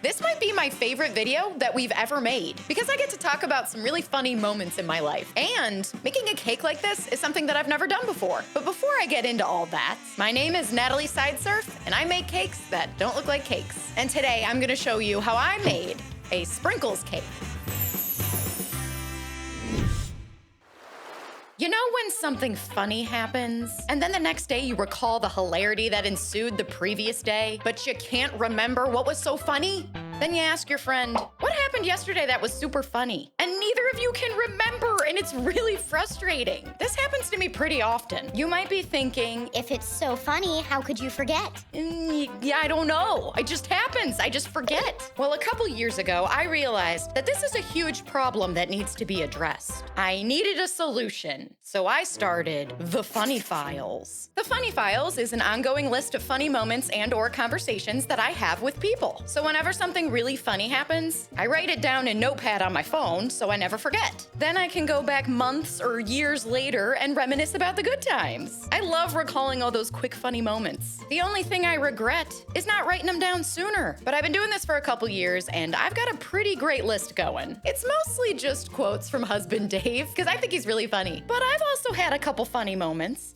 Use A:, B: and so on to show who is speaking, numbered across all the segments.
A: This might be my favorite video that we've ever made because I get to talk about some really funny moments in my life. And making a cake like this is something that I've never done before. But before I get into all that, my name is Natalie Sideserf, and I make cakes that don't look like cakes. And today I'm gonna show you how I made a sprinkles cake. You know when something funny happens, and then the next day you recall the hilarity that ensued the previous day, but you can't remember what was so funny? Then you ask your friend, what happened yesterday that was super funny? And neither of you can remember, and it's really frustrating. This happens to me pretty often. You might be thinking,
B: If it's so funny, how could you forget?
A: yeah, I don't know. It just happens. I just forget. Well, a couple years ago, I realized that this is a huge problem that needs to be addressed. I needed a solution, so I started the Funny Files. The Funny Files is an ongoing list of funny moments and/or conversations that I have with people. So whenever something really funny happens, I write it down in Notepad on my phone so I never forget. Then I can go back months or years later and reminisce about the good times. I love recalling all those quick funny moments. The only thing I regret is not writing them down sooner. But I've been doing this for a couple years and I've got a pretty great list going. It's mostly just quotes from husband Dave because I think he's really funny. But I've also had a couple funny moments.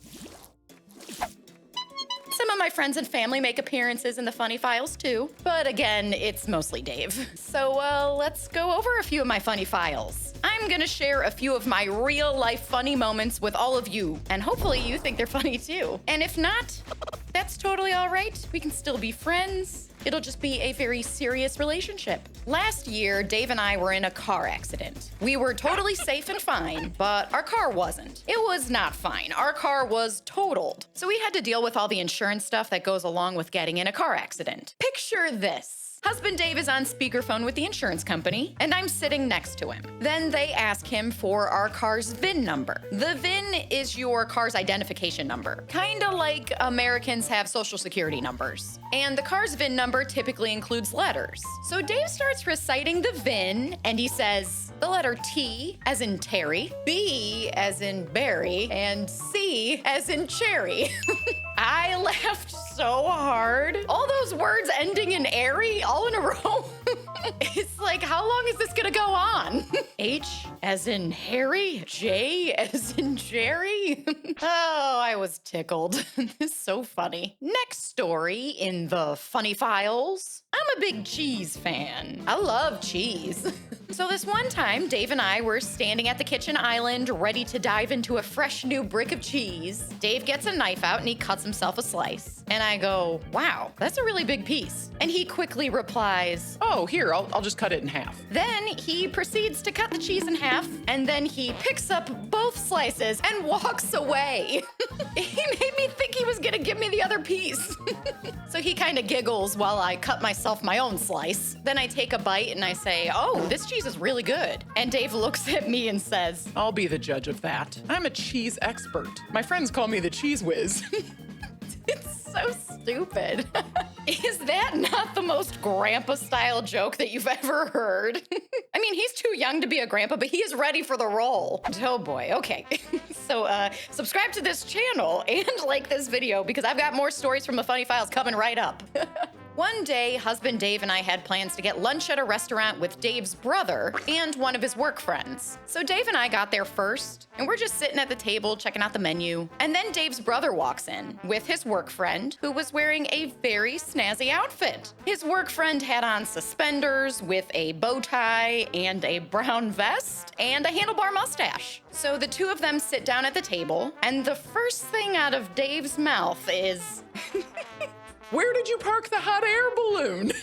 A: Some of my friends and family make appearances in the Funny Files too, but again, it's mostly Dave. So let's go over a few of my Funny Files. I'm gonna share a few of my real life funny moments with all of you, and hopefully you think they're funny too. And if not, that's totally all right. We can still be friends. It'll just be a very serious relationship. Last year, Dave and I were in a car accident. We were totally safe and fine, but our car wasn't. It was not fine. Our car was totaled. So we had to deal with all the insurance stuff that goes along with getting in a car accident. Picture this. Husband Dave is on speakerphone with the insurance company, and I'm sitting next to him. Then they ask him for our car's VIN number. The VIN is your car's identification number, kinda like Americans have social security numbers. And the car's VIN number typically includes letters. So Dave starts reciting the VIN, and he says, the letter T as in Terry, B as in Barry, and C as in cherry. I laughed so hard. All those words ending in airy all in a row. It's like, how long is this gonna go on? H as in Harry, J as in Jerry. Oh, I was tickled. This is so funny. Next story in the Funny Files. I'm a big cheese fan. I love cheese. So this one time, Dave and I were standing at the kitchen island, ready to dive into a fresh new brick of cheese. Dave gets a knife out and he cuts himself a slice. And I go, wow, that's a really big piece. And he quickly replies,
C: Oh, here, I'll just cut it in half.
A: Then he proceeds to cut the cheese in half, and then he picks up both slices and walks away. He made me think he was gonna give me the other piece. So he kind of giggles while I cut myself my own slice. Then I take a bite and I say, oh, this cheese is really good. And Dave looks at me and says,
C: I'll be the judge of that. I'm a cheese expert. My friends call me the cheese whiz.
A: it's so stupid. Is that not the most grandpa-style joke that you've ever heard? I mean, he's too young to be a grandpa, but he is ready for the role. Oh boy, okay. So subscribe to this channel and like this video because I've got more stories from the Funny Files coming right up. One day, husband Dave and I had plans to get lunch at a restaurant with Dave's brother and one of his work friends. So Dave and I got there first, and we're just sitting at the table checking out the menu. And then Dave's brother walks in with his work friend, who was wearing a very snazzy outfit. His work friend had on suspenders with a bow tie and a brown vest and a handlebar mustache. So the two of them sit down at the table, and the first thing out of Dave's mouth is...
C: Where did you park the hot air balloon?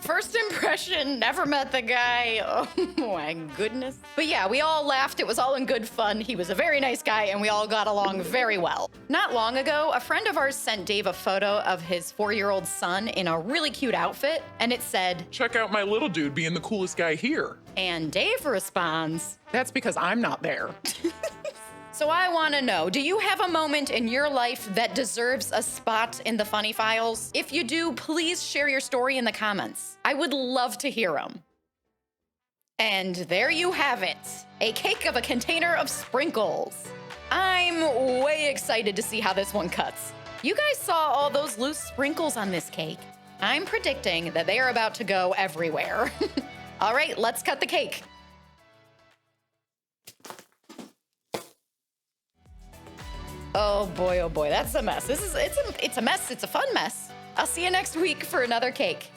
A: First impression, never met the guy. Oh my goodness. But yeah, we all laughed. It was all in good fun. He was a very nice guy and we all got along very well. Not long ago, a friend of ours sent Dave a photo of his 4-year-old son in a really cute outfit, and it said,
C: Check out my little dude being the coolest guy here.
A: And Dave responds,
C: That's because I'm not there.
A: So I want to know, do you have a moment in your life that deserves a spot in the Funny Files? If you do, please share your story in the comments. I would love to hear them. And there you have it, a cake of a container of sprinkles. I'm way excited to see how this one cuts. You guys saw all those loose sprinkles on this cake. I'm predicting that they are about to go everywhere. All right, let's cut the cake. Oh boy, that's a mess. It's a mess. It's a fun mess. I'll see you next week for another cake.